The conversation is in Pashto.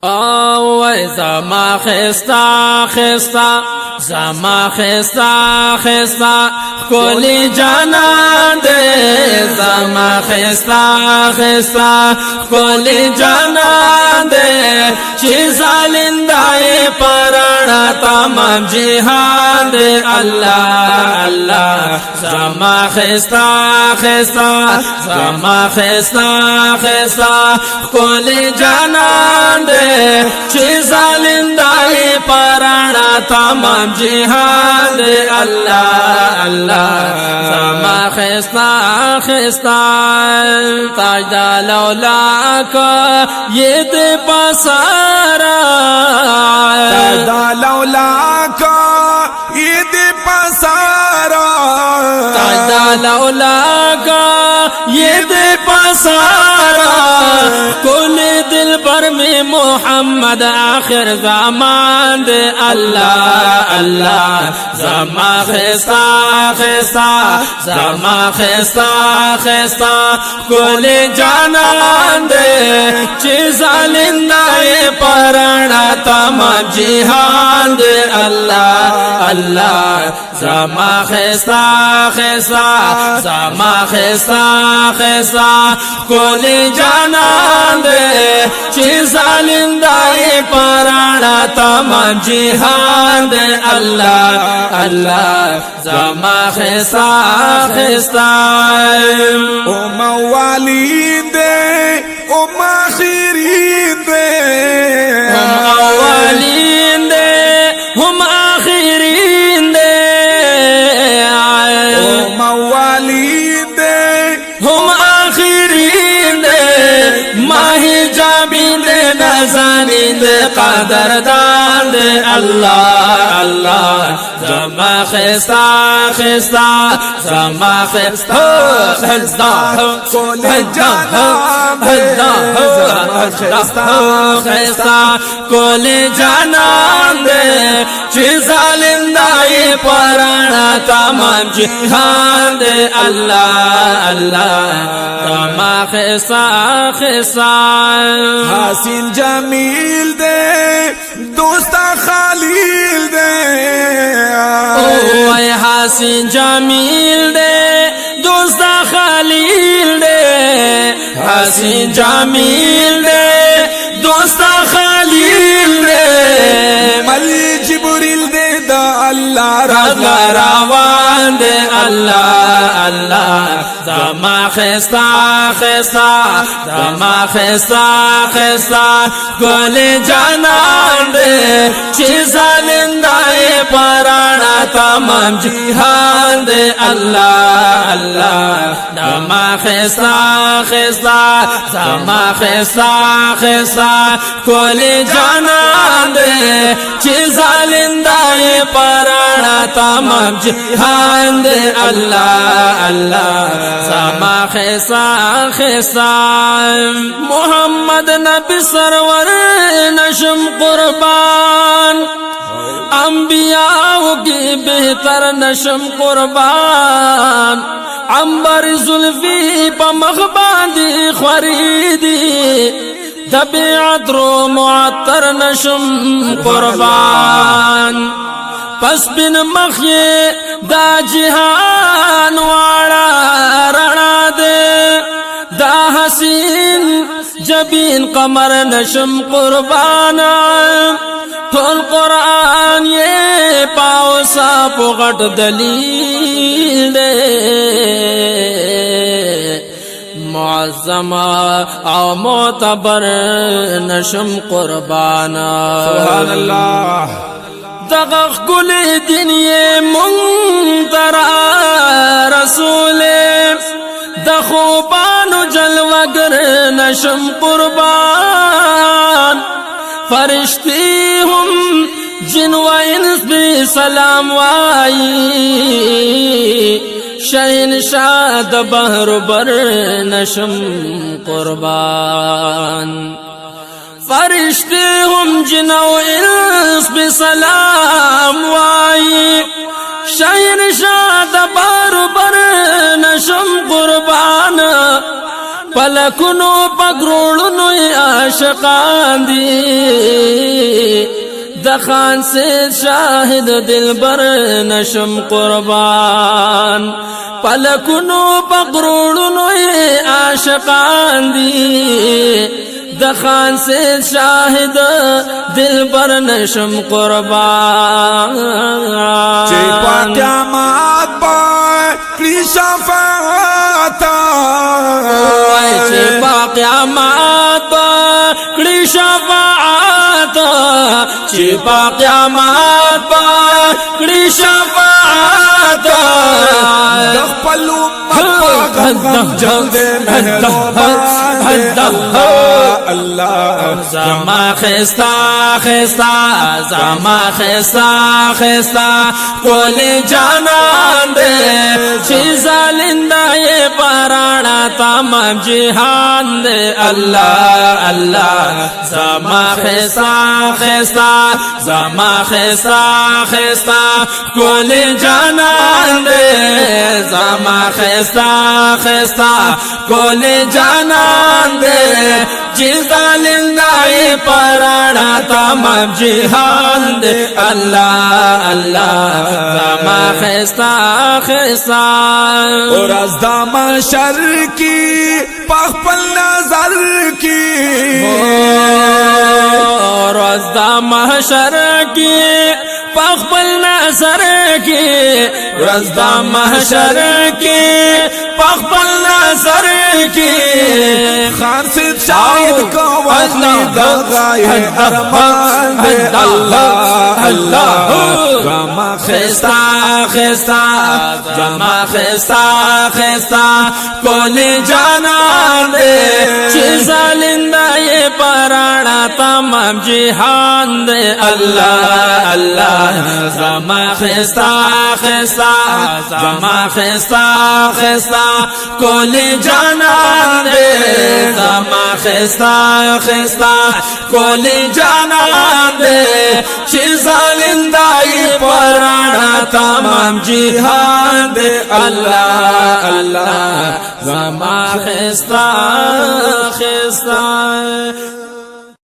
اوه زما خستا خستا زما خستا خستا کولی جانان دے زما خستا خستا کولی جانان دے چی زالندائی پرانا تمام جہان دے اللہ اللہ زما خستا خستا زما خستا خستا کولی جانان دے چی زالندائی پرانا تمام جہان دے اللہ اللہ زما خستا خستا تاجدہ لولا کا یہ دے پسارا تاجدہ لولا کا یہ دے پسارا تاجدہ لولا کا یہ دے پسارا کل دل پر میں محمد آخر زمان دے اللہ اللہ زما خستا خستا زما خستا خستا کل جانان دے چیز زالندائی پرانا تمام جہان دے اللہ اللہ زما خستا خستا زما خستا خستا کل جانان دے چیز زالندائی پرانا تمام جہان دے اللہ اللہ زما خستا خستا ام والین دے ام آخرین دے ہم اولین دے ہم آخرین دے ام والین دے ہم آخرین دے ماہی جابین دے نزانین دے قدردان دے اللہ اللہ زما خستا خستا زما خستا خستا خستا کل جانان دے چیز زالندائی پرانا تمام جہان دے اللہ اللہ زما خستا خستا حسین جمیل دے دوستا خلیل دے اوہ حسین جمیل دے دوستا خلیل دے حسین جمیل دے دوستا خلیل دے ملی جبریل دے دا اللہ رضا روان دے اللہ اللہ زما خستا خستا زما خستا خستا گل جانان دے چیز زالندائی پرانا تمام جہان دے اللہ اللہ زما خستا خستا زما خستا خستا گل جانان دے چیز زالندائی پرانا تمام جہان دے اللہ اللہ زما خستا خستا محمد نبی سرور نشم قربان انبیاء کی بہتر نشم قربان عنبر زلفی پا مخباندی خوریدی طبیعت رو معطر نشم قربان پس بن مخی دا جہان واڑا رڑا دے دا حسین جبین قمر نشم قربانا تول قرآن یہ پاو ساپ غٹ دلیل دے معظمہ او معتبر نشم قربانا سبحان اللہ دغخ گل دین یہ منترا رسول دخوبان جلوگر نشم قربان فرشتی ہم جن و انس بھی سلام وائی شہن شاد بہر بر نشم قربان فرشتے ہم جن و انس بھی سلام وائی شہن شاد بہر بر نشم قربان پلکنو پگروڑنو عاشقان دی خان سے شاہد دلبر نشم قربان پلکنو پقروڑنو عاشقان دی د خان سے شاہد دلبر نشم قربان چه پا قیامات با کلی شفاعت چه پا قیامات با کلی شفاعت چه پا قیامات با کلی شفاعت دخپلو مطلق جلد مهربان اللہ زما خستا خستا زما خستا خستا کولی جانان دے چیزا لندہ یہ پرانا تمام جہان دے اللہ اللہ زما خستا خستا زما خستا خستا کولی جانان دے زما خستا خستا کولی جانان دے جزا لندائی پرانا تمام جہان دے اللہ اللہ زما خستا خستا اور از دام شر کی پخپل نظر کی اور از دام شر کی پخپل نظر کی رزدا محشر کی پخپل نظر کی خان سے شاہد کو وحلی دغائی ارمان دے اللہ اللہ غما خستا خستا غما خستا خستا کولی جانان دے چیزا لندہ یہ پرانا تمام جہان دے اللہ اللہ زما خستا خستا زما خستا خستا کولی جانان دے زما خستا خستا کولی جانان دے چیزا لندائی پرانا تمام جہان دے اللہ اللہ زما خستا خستا